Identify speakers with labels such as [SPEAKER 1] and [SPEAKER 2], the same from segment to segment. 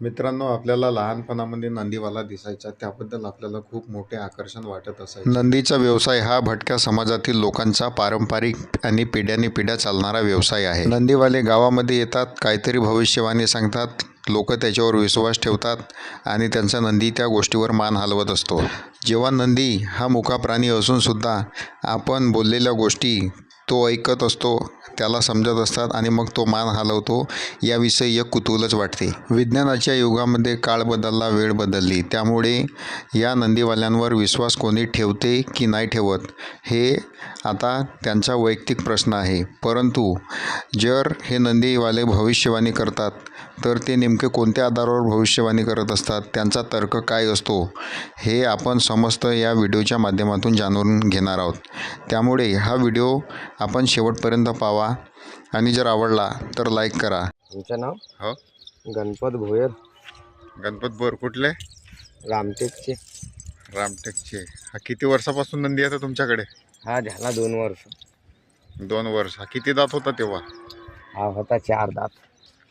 [SPEAKER 1] मित्रांनो, आपल्याला लहानपणामध्ये नंदीवाला दिसायचा, त्याबद्दल आपल्याला खूप मोठे आकर्षण वाटत असायचे. नंदीचा व्यवसाय हा भटक्या समाजातील लोकांचा पारंपरिक आणि पिढ्यानपिढ्या चालणारा व्यवसाय आहे. नंदीवाले गावामध्ये येतात, काहीतरी भविष्यवाणी सांगतात, लोक त्याच्यावर विश्वास ठेवतात आणि त्यांचा नंदी त्या गोष्टीवर मान हलवत असतो. जेव्हा नंदी हा मुका प्राणी असून सुद्धा आपण बोललेल्या गोष्टी तो ऐकत असतो, त्याला समजत असतात आणि मग तो मान हलवतो, याविषयी एक कुतूहलच वाटते. विज्ञानाच्या युगामध्ये काळ बदलला, वेळ बदलली, त्यामुळे या नंदीवाल्यांवर विश्वास कोणी ठेवते की नाही ठेवत हे आता त्यांचा वैयक्तिक प्रश्न आहे. परंतु जर हे नंदीवाले भविष्यवाणी करतात तर ते नेमके कोणत्या आधारावर भविष्यवाणी करत असतात, त्यांचा तर्क काय असतो, हे आपण समस्त या व्हिडिओच्या माध्यमातून जाणून घेणार आहोत. त्यामुळे हा व्हिडिओ आपण शेवटपर्यंत पाहा आणि जर आवडला तर लाईक करा.
[SPEAKER 2] तुमचं नाव?
[SPEAKER 1] हो,
[SPEAKER 2] गणपत भोयर.
[SPEAKER 1] गणपत बोर. कुठले?
[SPEAKER 2] रामटेकचे.
[SPEAKER 1] रामटेकचे. हा किती वर्षापासून नंदी आहे तुमच्याकडे?
[SPEAKER 2] हा झाला 2 वर्ष.
[SPEAKER 1] 2 वर्ष. हा किती दात होता तेव्हा?
[SPEAKER 2] हा होता 4 दात.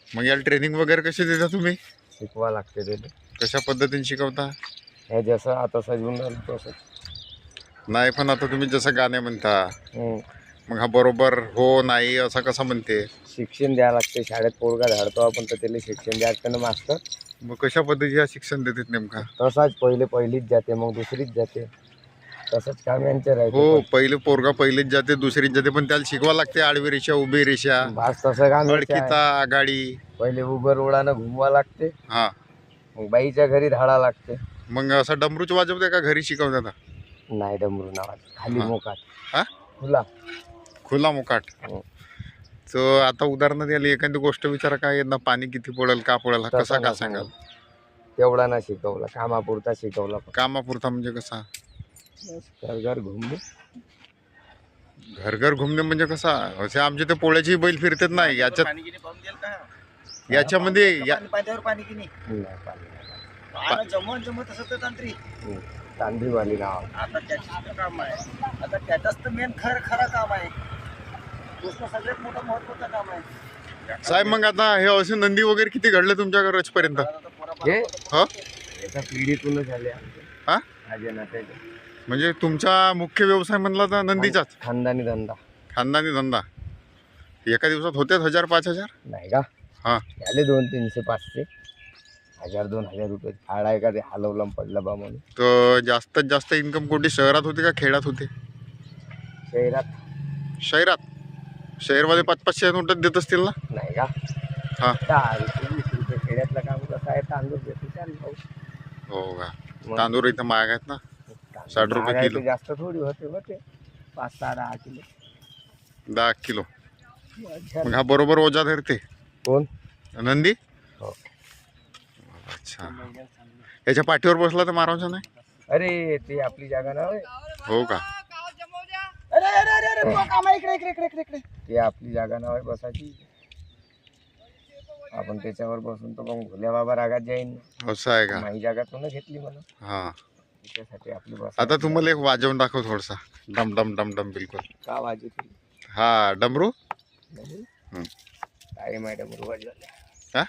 [SPEAKER 1] मग याला ट्रेनिंग वगैरे कशी देता तुम्ही?
[SPEAKER 2] शिकवा लागते ते.
[SPEAKER 1] कशा पद्धतीने शिकवता?
[SPEAKER 2] हे जसं आता सजवून राहिलं तसं.
[SPEAKER 1] नाही, पण आता तुम्ही जसं गाणे म्हणता, मग हा बरोबर हो नाही असं कसं म्हणते?
[SPEAKER 2] शिक्षण द्यावं लागते. शाळेत पोरगा धाडतो आपण तर त्याला शिक्षण द्यायचं ना मास्तर.
[SPEAKER 1] मग कशा पद्धतीचे शिक्षण देतात नेमका?
[SPEAKER 2] तसाच पहिलीच जाते, मग दुसरीच जाते. तसंच काम यांचं राहते.
[SPEAKER 1] हो, पहिले पोरगा पहिलीच जाते, दुसरीच जाते, पण त्याला शिकवा लागते आडवी रेषा, उभी रेषा,
[SPEAKER 2] बस तसं काम
[SPEAKER 1] अडकिता, आघाडी.
[SPEAKER 2] पहिले उभं रोडानं घुमवा लागते,
[SPEAKER 1] हा.
[SPEAKER 2] मग बाईच्या घरी धाडा लागते.
[SPEAKER 1] मग असं डमरूच वाजवते का घरी शिकवतात?
[SPEAKER 2] नाही, डमरू नावाचं. खाली
[SPEAKER 1] हा.
[SPEAKER 2] मोकाट.
[SPEAKER 1] हा, खुला मुकाट. तर आता उदाहरण द्यायला एखादी गोष्ट विचारा, काय यंदा पाणी किती पडेल, का पडेल, कसा का सांगाल?
[SPEAKER 2] तेवढा ना शिकवला, कामापुरता शिकवला.
[SPEAKER 1] कामापुरता म्हणजे कसा?
[SPEAKER 2] घर घुमले.
[SPEAKER 1] घर घुमणे म्हणजे कसा? असे आमचे ते पोळ्याची बैल फिरतात नाही याच्यात, याच्यामध्ये
[SPEAKER 2] तांदळीवाली नाव.
[SPEAKER 3] आता त्याचं काम आहे. आता त्याचंच तर मेन खरं काम आहे. दुसरं सगळ्यात मोठं महत्वाचं काम आहे
[SPEAKER 1] साहेब. मग आता हे असे नंदी वगैरे किती घडले तुमच्याकडे आजपर्यंत?
[SPEAKER 2] हे
[SPEAKER 1] हो,
[SPEAKER 2] एका पिढीतूनच झाले.
[SPEAKER 1] हा, म्हणजे तुमचा मुख्य व्यवसाय म्हणला तर नंदीचाच?
[SPEAKER 2] खानदानी धंदा.
[SPEAKER 1] खानदानी धंदा. एका दिवसात होते 1000-5000?
[SPEAKER 2] नाही का?
[SPEAKER 1] हा,
[SPEAKER 2] झाले 200-300-500 1000-2000 रुपये. फाड आहे का ते हलवलं पडलं बा म्हणून.
[SPEAKER 1] तर जास्तीत जास्त इन्कम कुठे, शहरात होते का खेड्यात होते?
[SPEAKER 2] शहरात.
[SPEAKER 1] शहरात. शहरमध्ये 500-500 नोट देत असतील ना?
[SPEAKER 2] नाही का?
[SPEAKER 1] हा,
[SPEAKER 2] 10 रुपये 20 रुपये. खेड्यातलं काम कसं आहे, तांदूळ घेतो चालू भाऊ.
[SPEAKER 1] हो का? तांदूळ इथं महाग आहेत ना, 60 रुपये किलो.
[SPEAKER 2] जास्त थोडी होते 5-6-10 किलो.
[SPEAKER 1] 10 किलो. मग हा बरोबर ओझा धरते
[SPEAKER 2] कोण?
[SPEAKER 1] नंदी?
[SPEAKER 2] हो.
[SPEAKER 1] अच्छा. याच्या पाठीवर बसला तर मारायचा नाही?
[SPEAKER 2] अरे ते आपली जागा ना.
[SPEAKER 1] हो का?
[SPEAKER 2] ते आपली जागा नाव आहे बसायची. आपण त्याच्यावर बसून तर मग भोल्या बाबा रागात जाईन.
[SPEAKER 1] असं आहे का?
[SPEAKER 2] माझी जागा तू घेतली म्हणून.
[SPEAKER 1] हा.
[SPEAKER 2] त्याच्यासाठी आपली बस.
[SPEAKER 1] आता तुम्हाला एक वाजवून दाखव थोडसा. डम डम डम डम. बिलकुल.
[SPEAKER 2] का वाजवते?
[SPEAKER 1] हा, डमरू.
[SPEAKER 2] टाईम आहे डमरू वाजवाले.
[SPEAKER 1] हा,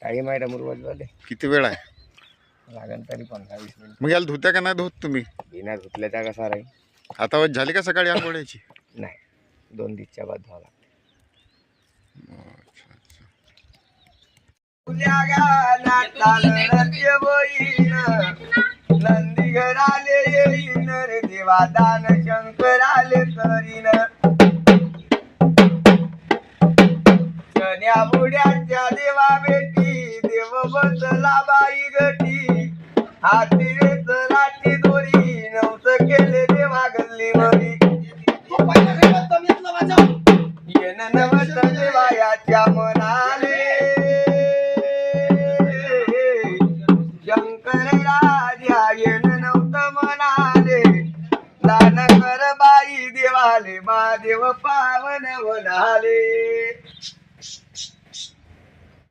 [SPEAKER 2] टाईम आहे डमरू वाजवाले.
[SPEAKER 1] किती वेळ आहे?
[SPEAKER 2] लागेल तरी 15-20 मिनिट.
[SPEAKER 1] मग याला धुत्या का नाही धुत तुम्ही?
[SPEAKER 2] बिना धुतल्याचा कसा राहील?
[SPEAKER 1] आता झाली का सकाळी आंघोळ्याची?
[SPEAKER 2] नाही, 2 दिवसच्या बाद धुवा लागते. नंदी घराले येईन रे देवा, दान शंकराले करीन. चण्या बुड्याच्या देवा बेटी, देव बसला बाई गटी. हाती रेच लाठी दोरी, नवस केले देवा गल्ली मरी. येन नवस देवा याच्या मनाले, शंकर राजा येन नव्हतं म्हणाले. दान कर बाई देवाले, महादेव पावन म्हणाले.